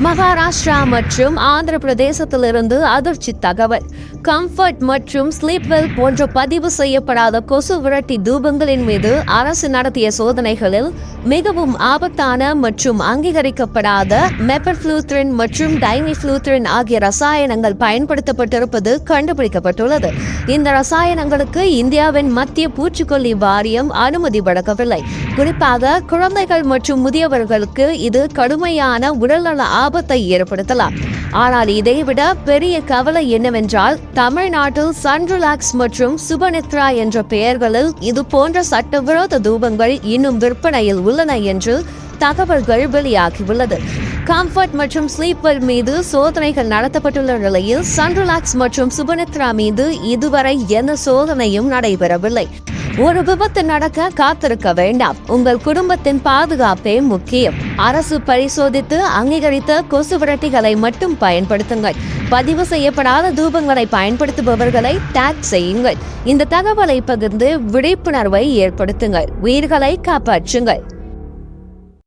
மகாராஷ்டிரா மற்றும் ஆந்திர பிரதேசத்திலிருந்து அதிர்ச்சி தகவல். கம்ஃபர்ட் மற்றும் ஸ்லீப்வெல் போன்ற பதிவு செய்யப்படாத கொசு விரட்டி தூபங்களின் மீது அரசு நடத்திய சோதனைகளில் மிகவும் ஆபத்தான மற்றும் அங்கீகரிக்கப்படாத மெப்பர்ஃப்ளூத்ரின் மற்றும் டைமிஃப்ளூத்ரின் ஆகிய ரசாயனங்கள் பயன்படுத்தப்பட்டிருப்பது கண்டுபிடிக்கப்பட்டுள்ளது. இந்த ரசாயனங்களுக்கு இந்தியாவின் மத்திய பூச்சிக்கொல்லி வாரியம் அனுமதி வழங்கவில்லை. குறிப்பாக குழந்தைகள் மற்றும் முதியவர்களுக்கு இது கடுமையான உடல்நல ஆபத்தை ஏற்படுத்தலாம். ஆனால் இதைவிட பெரிய கவலை என்னவென்றால், தமிழ்நாட்டில் சன்ரிலாக்ஸ் மற்றும் சுபநித்ரா என்ற பெயர்களில் இது போன்ற சட்டவிரோத தூபங்கள் இன்னும் விற்பனையில் உள்ளன என்று தகவல்கள் வெளியாகியுள்ளது. கம்ஃபர்ட் மற்றும் ஸ்லீப்வெல் மீது சோதனைகள் நடத்தப்பட்டுள்ள நிலையில் சன்ரிலாக்ஸ் மற்றும் சுபநித்ரா மீது இதுவரை எந்த சோதனையும் நடைபெறவில்லை. ஒரு விபத்து நடக்க காத்திருக்க வேண்டாம். உங்கள் குடும்பத்தின் பாதுகாப்பே முக்கியம். அரசு பரிசோதித்து அங்கீகரித்த கொசு விரட்டிகளை மட்டும் பயன்படுத்துங்கள். பதிவு செய்யப்படாத தூபங்களை பயன்படுத்துபவர்களை டேக் செய்யுங்கள். இந்த தகவலை பகிர்ந்து விழிப்புணர்வை ஏற்படுத்துங்கள். உயிர்களை காப்பாற்றுங்கள்.